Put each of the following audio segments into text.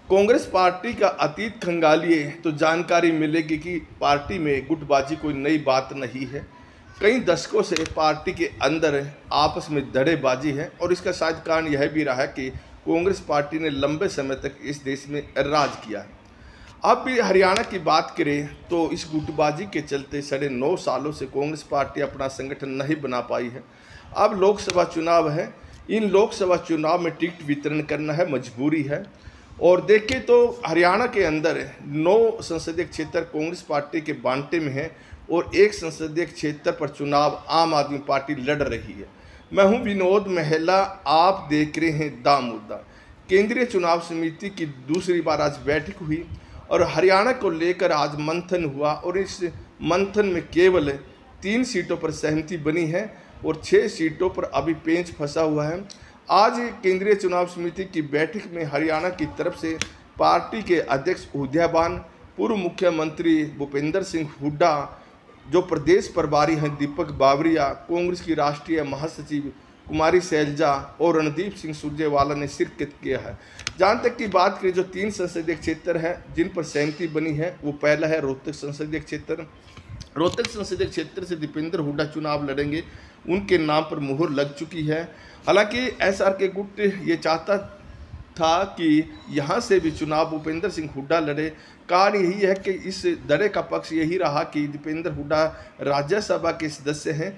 Congress party का अतीत खंगालिए तो जानकारी मिलेगी कि पार्टी में गुटबाजी कोई नई बात नहीं है। कई दशकों से पार्टी के अंदर आपस में धड़ेबाजी है और इसका शायद कारण यह भी रहा है कि कांग्रेस पार्टी ने लंबे समय तक इस देश में राज किया है। अब भी हरियाणा की बात करें तो इस गुटबाजी के चलते 9.5 सालों से कांग्रेस पार्टी अपना संगठन नहीं बना पाई है। अब लोकसभा चुनाव है, इन लोकसभा चुनाव में टिकट वितरण करना है, मजबूरी है। और देखें तो हरियाणा के अंदर 9 संसदीय क्षेत्र कांग्रेस पार्टी के बांटे में है और 1 संसदीय क्षेत्र पर चुनाव आम आदमी पार्टी लड़ रही है। मैं हूं विनोद महला, आप देख रहे हैं दा मुद्दा। केंद्रीय चुनाव समिति की दूसरी बार आज बैठक हुई और हरियाणा को लेकर आज मंथन हुआ और इस मंथन में केवल 3 सीटों पर सहमति बनी है और 6 सीटों पर अभी पेंच फंसा हुआ है। आज केंद्रीय चुनाव समिति की बैठक में हरियाणा की तरफ से पार्टी के अध्यक्ष उदयबान, पूर्व मुख्यमंत्री भूपेंद्र सिंह हुड्डा, जो प्रदेश प्रभारी हैं दीपक बावरिया, कांग्रेस की राष्ट्रीय महासचिव कुमारी सैलजा और रणदीप सिंह सुरजेवाला ने शिरकत किया है। जहाँ तक की बात करें, जो 3 संसदीय क्षेत्र हैं जिन पर सहमति बनी है, वो पहला है रोहतक संसदीय क्षेत्र। रोहतक संसदीय क्षेत्र से दीपेंद्र हुड्डा चुनाव लड़ेंगे, उनके नाम पर मुहर लग चुकी है। हालांकि एसआरके गुट ये चाहता था कि यहाँ से भी चुनाव भूपेंद्र सिंह हुड्डा लड़े। कारण यही है कि इस दरे का पक्ष यही रहा कि दीपेंद्र हुड्डा राज्यसभा के सदस्य हैं,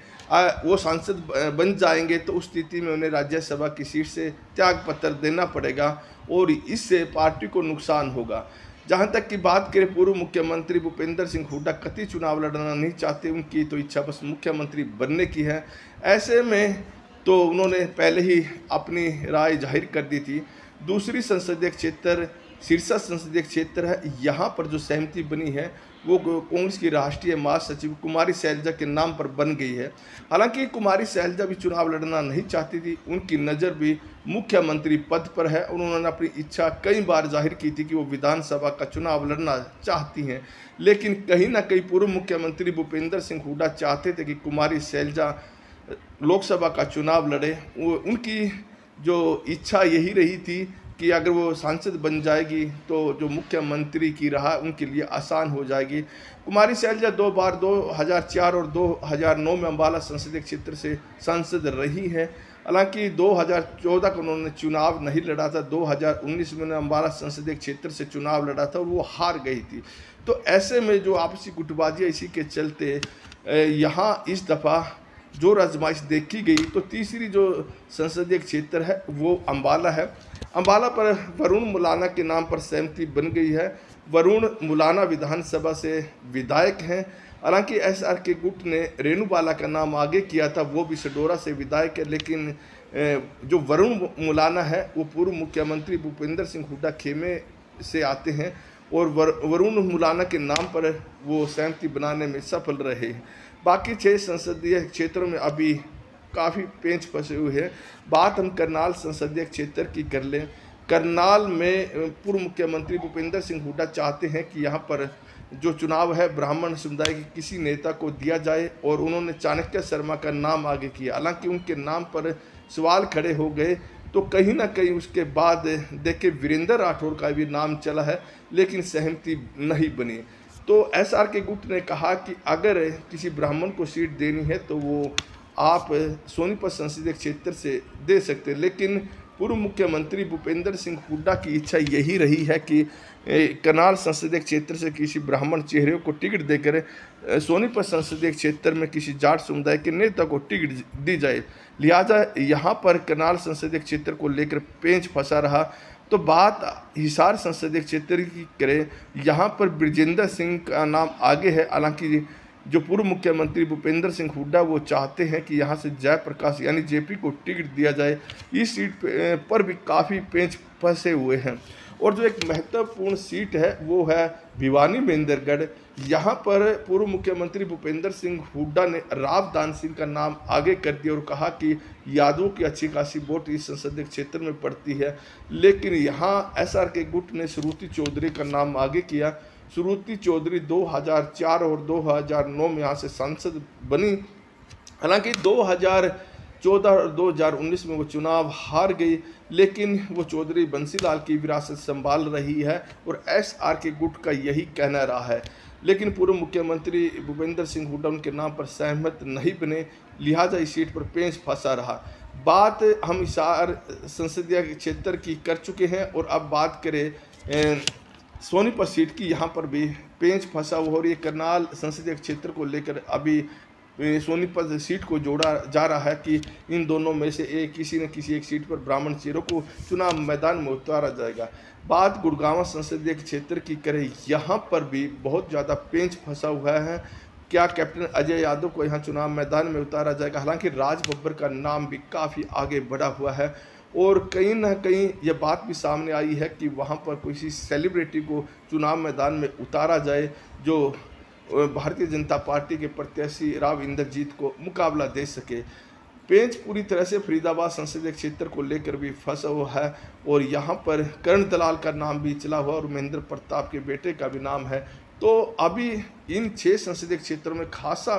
वो सांसद बन जाएंगे तो उस स्थिति में उन्हें राज्यसभा की सीट से त्याग पत्र देना पड़ेगा और इससे पार्टी को नुकसान होगा। जहां तक की बात करें, पूर्व मुख्यमंत्री भूपेंद्र सिंह हुड्डा कतई चुनाव लड़ना नहीं चाहते, उनकी तो इच्छा बस मुख्यमंत्री बनने की है। ऐसे में तो उन्होंने पहले ही अपनी राय जाहिर कर दी थी। दूसरी संसदीय क्षेत्र सिरसा संसदीय क्षेत्र है, यहाँ पर जो सहमति बनी है वो कांग्रेस की राष्ट्रीय महासचिव कुमारी सैलजा के नाम पर बन गई है। हालांकि कुमारी सैलजा भी चुनाव लड़ना नहीं चाहती थी, उनकी नज़र भी मुख्यमंत्री पद पर है और उन्होंने अपनी इच्छा कई बार जाहिर की थी कि वो विधानसभा का चुनाव लड़ना चाहती हैं। लेकिन कहीं ना कहीं पूर्व मुख्यमंत्री भूपेंद्र सिंह हुड्डा चाहते थे कि कुमारी सैलजा लोकसभा का चुनाव लड़े। वो उनकी जो इच्छा यही रही थी कि अगर वो सांसद बन जाएगी तो जो मुख्यमंत्री की राह उनके लिए आसान हो जाएगी। कुमारी सैलजा 2 बार 2004 और 2009 में अम्बाला संसदीय क्षेत्र से सांसद रही है। हालांकि 2014 को उन्होंने चुनाव नहीं लड़ा था, 2019 में उन्होंने अम्बाला संसदीय क्षेत्र से चुनाव लड़ा था और वो हार गई थी। तो ऐसे में जो आपसी गुटबाजी इसी के चलते यहाँ इस दफ़ा जो आजमाइश देखी गई, तो तीसरी जो संसदीय क्षेत्र है वो अम्बाला है। अम्बाला पर वरुण मुलाना के नाम पर सहमति बन गई है। वरुण मुलाना विधानसभा से विधायक हैं। हालांकि एसआरके गुट ने रेणु बाला का नाम आगे किया था, वो भी सडोरा से विधायक है। लेकिन जो वरुण मुलाना है वो पूर्व मुख्यमंत्री भूपेंद्र सिंह हुड्डा खेमे से आते हैं और वरुण मुलाना के नाम पर वो सहमति बनाने में सफल रहे हैं। बाकी 6 संसदीय क्षेत्रों में अभी काफ़ी पेंच फंसे हुए हैं। बात हम करनाल संसदीय क्षेत्र की कर लें। करनाल में पूर्व मुख्यमंत्री भूपेंद्र सिंह हुड्डा चाहते हैं कि यहाँ पर जो चुनाव है ब्राह्मण समुदाय के किसी नेता को दिया जाए और उन्होंने चाणक्य शर्मा का नाम आगे किया। हालांकि उनके नाम पर सवाल खड़े हो गए, तो कहीं ना कहीं उसके बाद देखे वीरेंद्र राठौर का भी नाम चला है, लेकिन सहमति नहीं बनी। तो एसआरके गुट ने कहा कि अगर किसी ब्राह्मण को सीट देनी है तो वो आप सोनीपत संसदीय क्षेत्र से दे सकते हैं। लेकिन पूर्व मुख्यमंत्री भूपेंद्र सिंह हुड्डा की इच्छा यही रही है कि करनाल संसदीय क्षेत्र से किसी ब्राह्मण चेहरे को टिकट देकर सोनीपत संसदीय क्षेत्र में किसी जाट समुदाय के नेता को टिकट दी जाए। लिहाजा यहाँ पर करनाल संसदीय क्षेत्र को लेकर पेंच फंसा रहा। तो बात हिसार संसदीय क्षेत्र की करें, यहाँ पर ब्रजेंद्र सिंह का नाम आगे है। हालांकि जो पूर्व मुख्यमंत्री भूपेंद्र सिंह हुड्डा वो चाहते हैं कि यहाँ से जयप्रकाश यानी जेपी को टिकट दिया जाए। इस सीट पर भी काफ़ी पेंच फंसे हुए हैं। और जो एक महत्वपूर्ण सीट है वो है भिवानी महेंद्रगढ़। यहाँ पर पूर्व मुख्यमंत्री भूपेंद्र सिंह हुड्डा ने राव दान सिंह का नाम आगे कर दिया और कहा कि यादवों की अच्छी खासी वोट इस संसदीय क्षेत्र में पड़ती है। लेकिन यहाँ एसआरके गुट ने श्रुति चौधरी का नाम आगे किया। श्रुति चौधरी 2004 और 2009 में यहाँ से सांसद बनी। हालांकि 14 और 2019 में वो चुनाव हार गई, लेकिन वो चौधरी बंसीलाल की विरासत संभाल रही है और एसआर के गुट का यही कहना रहा है। लेकिन पूर्व मुख्यमंत्री भूपेंद्र सिंह हुड्डा उनके नाम पर सहमत नहीं बने, लिहाजा इस सीट पर पेंच फंसा रहा। बात हम हिसार संसदीय क्षेत्र की कर चुके हैं और अब बात करें सोनीपत सीट की। यहाँ पर भी पेंच फंसा हुआ और ये करनाल संसदीय क्षेत्र को लेकर अभी सोनीपत सीट को जोड़ा जा रहा है कि इन दोनों में से किसी न किसी एक सीट पर ब्राह्मण चेहरों को चुनाव मैदान में उतारा जाएगा। बात गुड़गांव संसदीय क्षेत्र की करें, यहाँ पर भी बहुत ज़्यादा पेंच फंसा हुआ है। क्या कैप्टन अजय यादव को यहाँ चुनाव मैदान में उतारा जाएगा? हालांकि राज बब्बर का नाम भी काफ़ी आगे बढ़ा हुआ है और कहीं ना कहीं यह बात भी सामने आई है कि वहाँ पर किसी सेलिब्रिटी को चुनाव मैदान में उतारा जाए जो भारतीय जनता पार्टी के प्रत्याशी राव इंद्रजीत को मुकाबला दे सके। पेंच पूरी तरह से फरीदाबाद संसदीय क्षेत्र को लेकर भी फंसा हुआ है और यहाँ पर कर्ण दलाल का नाम भी चला हुआ और महेंद्र प्रताप के बेटे का भी नाम है। तो अभी इन 6 संसदीय क्षेत्रों में खासा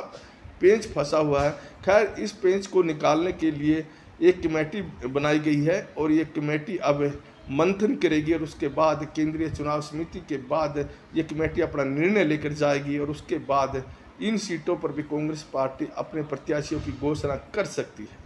पेंच फंसा हुआ है। खैर, इस पेंच को निकालने के लिए एक कमेटी बनाई गई है और ये कमेटी अब मंथन करेगी और उसके बाद केंद्रीय चुनाव समिति के बाद ये कमेटी अपना निर्णय लेकर जाएगी और उसके बाद इन सीटों पर भी कांग्रेस पार्टी अपने प्रत्याशियों की घोषणा कर सकती है।